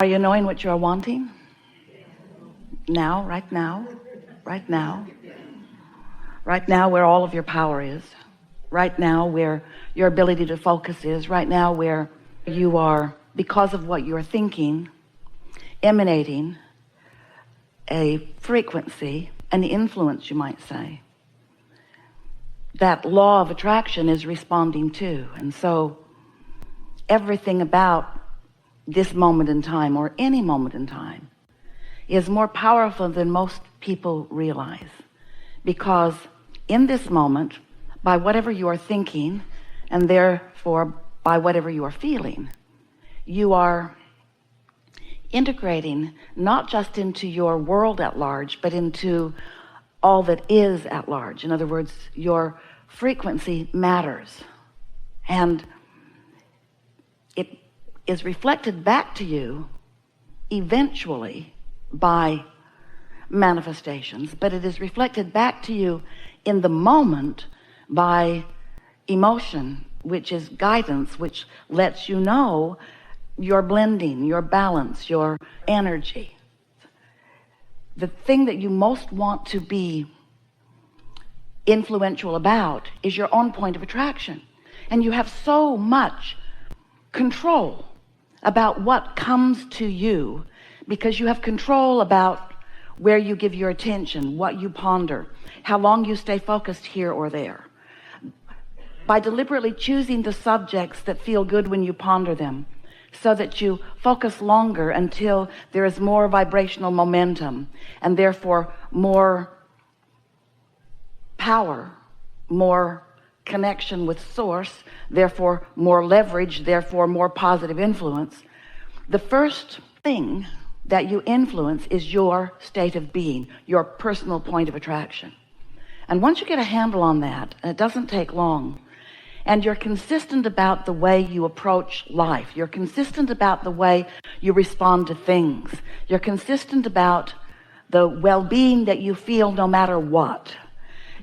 Are you knowing what you're wanting? Now, right now, right now, right now where all of your power is, right now where your ability to focus is, right now where you are, because of what you're thinking, emanating a frequency, an influence, you might say, that law of attraction is responding to. And so everything about this moment in time, or any moment in time, is more powerful than most people realize, because in this moment, by whatever you are thinking, and therefore by whatever you are feeling, you are integrating not just into your world at large, but into all that is at large. In other words, your frequency matters, and it is reflected back to you eventually by manifestations, but it is reflected back to you in the moment by emotion, which is guidance, which lets you know your blending, your balance, your energy. The thing that you most want to be influential about is your own point of attraction, and you have so much control about what comes to you, because you have control about where you give your attention, what you ponder, how long you stay focused here or there. By deliberately choosing the subjects that feel good when you ponder them, so that you focus longer until there is more vibrational momentum, and therefore more power, more connection with source, therefore more leverage, therefore more positive influence. The first thing that you influence is your state of being, your personal point of attraction. And once you get a handle on that, and it doesn't take long, and you're consistent about the way you approach life, you're consistent about the way you respond to things, you're consistent about the well-being that you feel no matter what,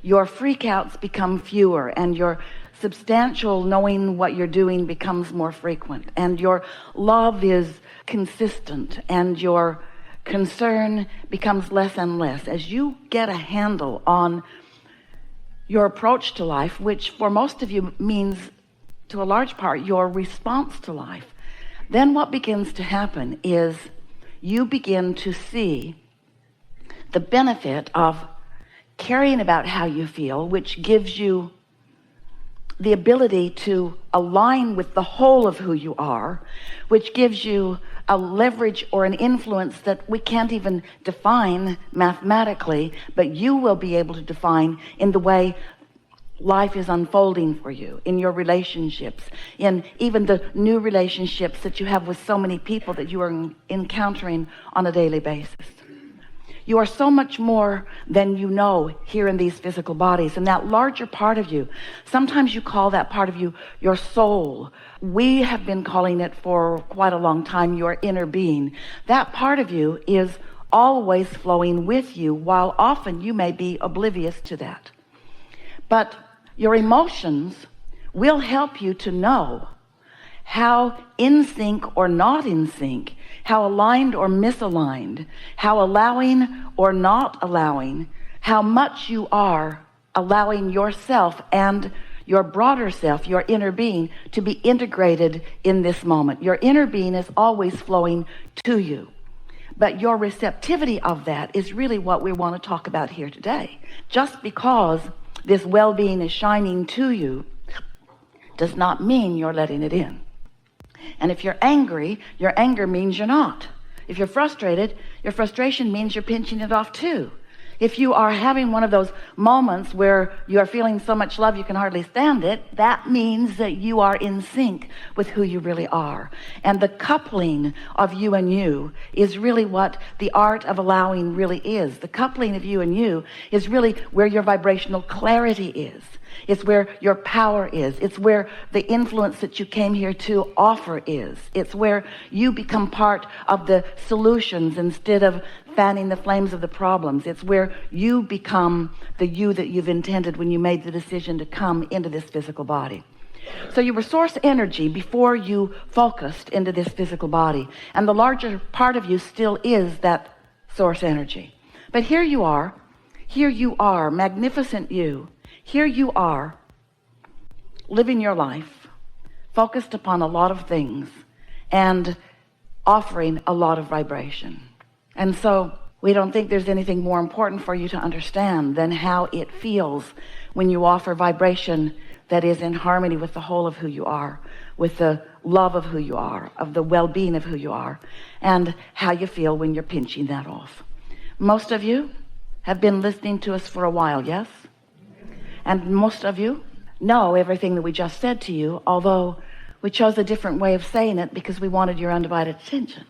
your freakouts become fewer, and your substantial knowing what you're doing becomes more frequent, and your love is consistent, and your concern becomes less and less. As you get a handle on your approach to life, which for most of you means, to a large part, your response to life, then what begins to happen is you begin to see the benefit of caring about how you feel, which gives you the ability to align with the whole of who you are, which gives you a leverage or an influence that we can't even define mathematically, but you will be able to define in the way life is unfolding for you, in your relationships, in even the new relationships that you have with so many people that you are encountering on a daily basis. You are so much more than you know here in these physical bodies, and that larger part of you, sometimes you call that part of you your soul. We have been calling it for quite a long time your inner being. That part of you is always flowing with you, while often you may be oblivious to that. But your emotions will help you to know how in sync or not in sync, how aligned or misaligned, how allowing or not allowing, how much you are allowing yourself and your broader self, your inner being, to be integrated in this moment. Your inner being is always flowing to you, but your receptivity of that is really what we want to talk about here today. Just because this well-being is shining to you does not mean you're letting it in. And if you're angry, your anger means you're not. If you're frustrated, your frustration means you're pinching it off too. If you are having one of those moments where you are feeling so much love you can hardly stand it, that means that you are in sync with who you really are. And the coupling of you and you is really what the art of allowing really is. The coupling of you and you is really where your vibrational clarity is. It's where your power is. It's where the influence that you came here to offer is. It's where you become part of the solutions instead of fanning the flames of the problems. It's where you become the you that you've intended when you made the decision to come into this physical body. So you were source energy before you focused into this physical body, and the larger part of you still is that source energy. But here you are, magnificent you. Here you are, living your life, focused upon a lot of things and offering a lot of vibration. And so we don't think there's anything more important for you to understand than how it feels when you offer vibration that is in harmony with the whole of who you are, with the love of who you are, of the well-being of who you are, and how you feel when you're pinching that off. Most of you have been listening to us for a while, yes? And most of you know everything that we just said to you, although we chose a different way of saying it because we wanted your undivided attention.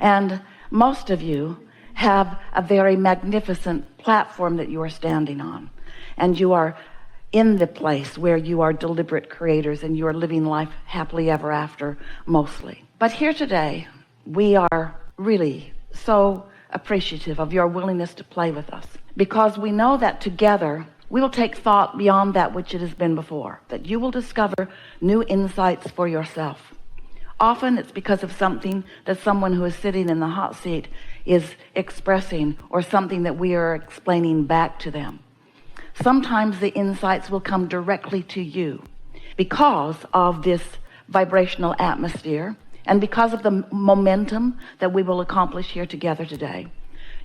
And most of you have a very magnificent platform that you are standing on, and you are in the place where you are deliberate creators and you are living life happily ever after, mostly. But here today, we are really so appreciative of your willingness to play with us, because we know that together we will take thought beyond that which it has been before, that you will discover new insights for yourself. Often it's because of something that someone who is sitting in the hot seat is expressing, or something that we are explaining back to them. Sometimes the insights will come directly to you because of this vibrational atmosphere and because of the momentum that we will accomplish here together today.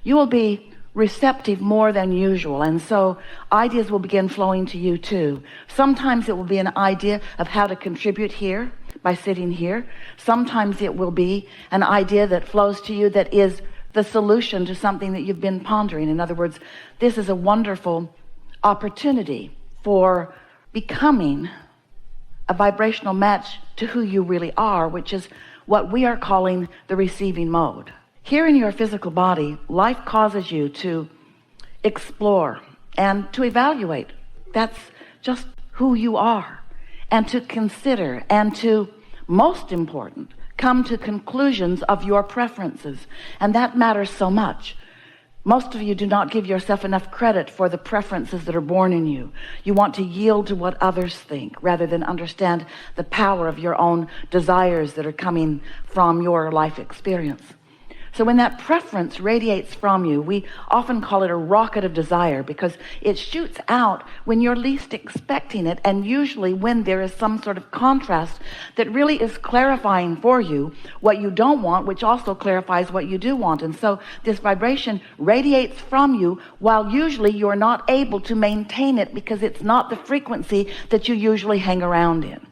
You will be receptive more than usual, and so ideas will begin flowing to you too. Sometimes it will be an idea of how to contribute here by sitting here. Sometimes it will be an idea that flows to you that is the solution to something that you've been pondering. In other words, this is a wonderful opportunity for becoming a vibrational match to who you really are, which is what we are calling the receiving mode. Here in your physical body, life causes you to explore and to evaluate. That's just who you are. And to consider and to, most important, come to conclusions of your preferences. And that matters so much. Most of you do not give yourself enough credit for the preferences that are born in you. You want to yield to what others think rather than understand the power of your own desires that are coming from your life experience. So when that preference radiates from you, we often call it a rocket of desire, because it shoots out when you're least expecting it, and usually when there is some sort of contrast that really is clarifying for you what you don't want, which also clarifies what you do want. And so this vibration radiates from you while usually you're not able to maintain it because it's not the frequency that you usually hang around in.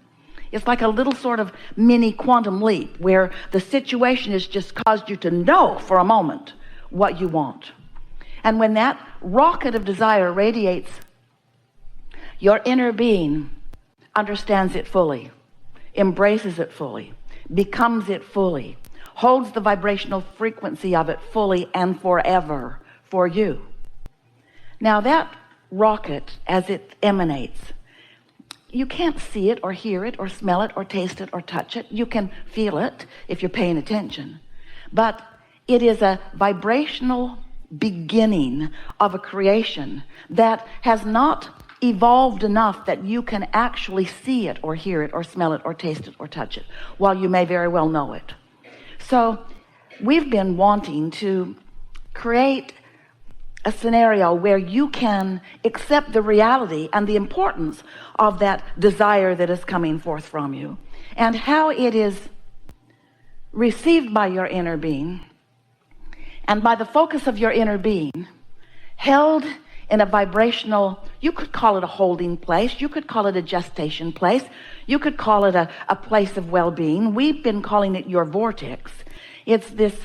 It's like a little sort of mini quantum leap where the situation has just caused you to know for a moment what you want. And when that rocket of desire radiates, your inner being understands it fully, embraces it fully, becomes it fully, holds the vibrational frequency of it fully and forever for you. Now that rocket, as it emanates, you can't see it or hear it or smell it or taste it or touch it. You can feel it if you're paying attention. But it is a vibrational beginning of a creation that has not evolved enough that you can actually see it or hear it or smell it or taste it or touch it, while you may very well know it. So we've been wanting to create a scenario where you can accept the reality and the importance of that desire that is coming forth from you, and how it is received by your inner being, and by the focus of your inner being, held in a vibrational, you could call it a holding place, you could call it a gestation place, you could call it a place of well-being. We've been calling it your vortex. It's this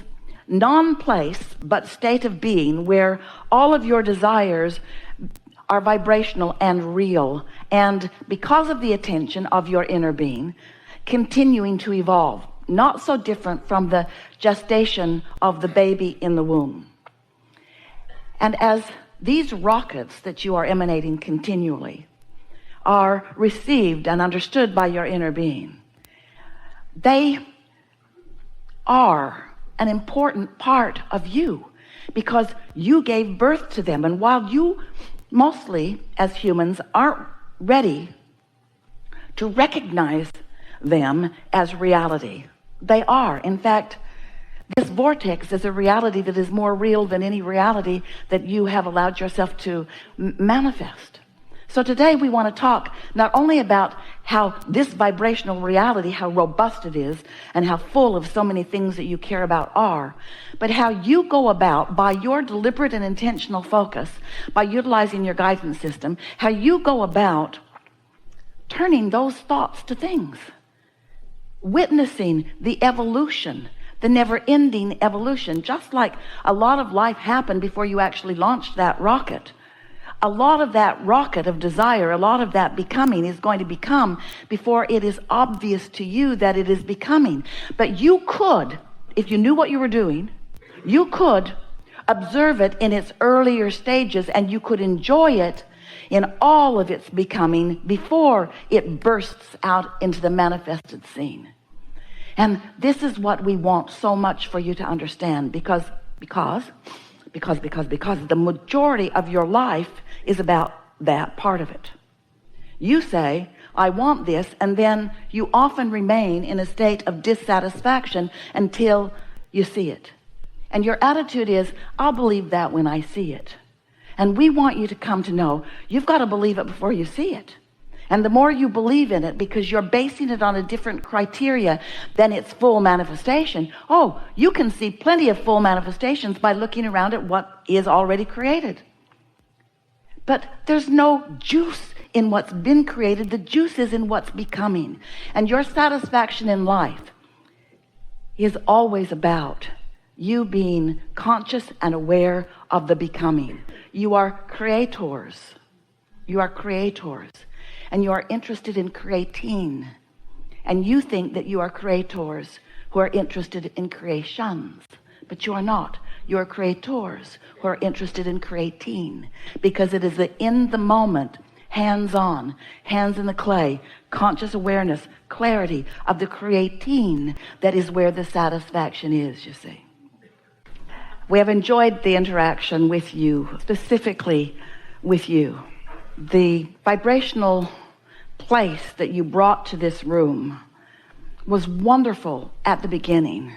non-place but state of being where all of your desires are vibrational and real, and because of the attention of your inner being, continuing to evolve, not so different from the gestation of the baby in the womb. And as these rockets that you are emanating continually are received and understood by your inner being, they are an important part of you because you gave birth to them. And while you mostly as humans aren't ready to recognize them as reality. They are. In fact, this vortex is a reality that is more real than any reality that you have allowed yourself to manifest. So today we want to talk not only about how this vibrational reality, how robust it is, and how full of so many things that you care about are, but how you go about, by your deliberate and intentional focus, by utilizing your guidance system, how you go about turning those thoughts to things, witnessing the evolution, the never-ending evolution. Just like a lot of life happened before you actually launched that rocket. A lot of that rocket of desire, a lot of that becoming is going to become before it is obvious to you that it is becoming. But you could, if you knew what you were doing, you could observe it in its earlier stages, and you could enjoy it in all of its becoming before it bursts out into the manifested scene. And this is what we want so much for you to understand, because the majority of your life is about that part of it. You say, I want this, and then you often remain in a state of dissatisfaction until you see it. And your attitude is, I'll believe that when I see it. And we want you to come to know you've got to believe it before you see it. And the more you believe in it, because you're basing it on a different criteria than its full manifestation, you can see plenty of full manifestations by looking around at what is already created. But there's no juice in what's been created. The juice is in what's becoming. And your satisfaction in life is always about you being conscious and aware of the becoming. You are creators. You are creators. And you are interested in creating. And you think that you are creators who are interested in creations. But you are not. You are creators who are interested in creating. Because it is the in the moment, hands-on, hands in the clay, conscious awareness, clarity of the creating that is where the satisfaction is, you see. We have enjoyed the interaction with you, specifically with you. The vibrational place that you brought to this room was wonderful at the beginning,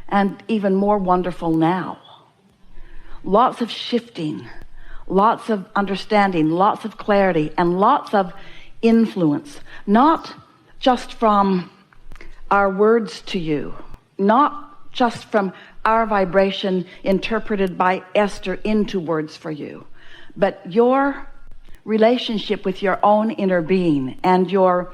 and even more wonderful now. Lots of shifting, lots of understanding, lots of clarity, and lots of influence, not just from our words to you, not just from our vibration interpreted by Esther into words for you, but your relationship with your own inner being and your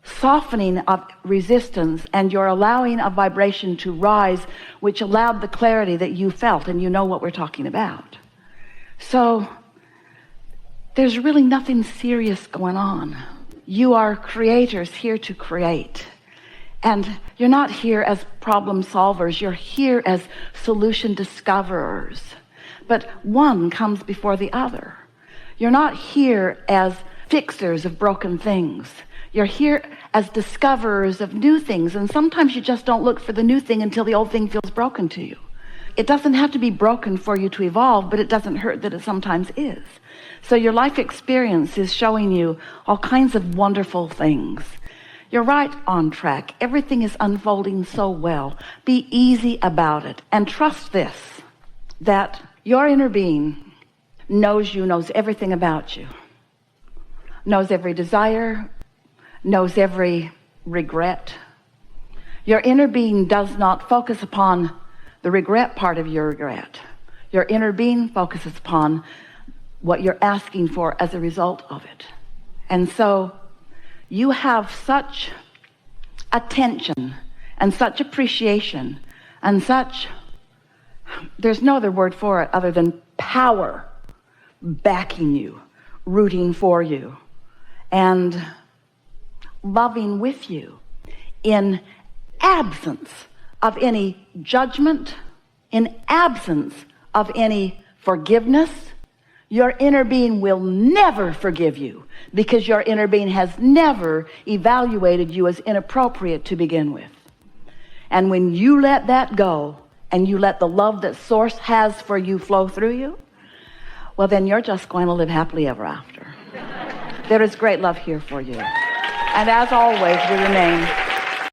softening of resistance and your allowing of vibration to rise, which allowed the clarity that you felt, and you know what we're talking about. So there's really nothing serious going on. You are creators here to create. And you're not here as problem solvers. You're here as solution discoverers. But one comes before the other. You're not here as fixers of broken things. You're here as discoverers of new things. And sometimes you just don't look for the new thing until the old thing feels broken to you. It doesn't have to be broken for you to evolve, but it doesn't hurt that it sometimes is. So your life experience is showing you all kinds of wonderful things. You're right on track. Everything is unfolding so well. Be easy about it. And trust this, that your inner being knows you, knows everything about you, knows every desire, knows every regret. Your inner being does not focus upon the regret part of your regret. Your inner being focuses upon what you're asking for as a result of it. And so you have such attention and such appreciation and such, there's no other word for it other than power backing you, rooting for you, and loving with you in absence of any judgment, in absence of any forgiveness. Your inner being will never forgive you because your inner being has never evaluated you as inappropriate to begin with. And when you let that go and you let the love that Source has for you flow through you, well, then you're just going to live happily ever after. There is great love here for you. And as always, we remain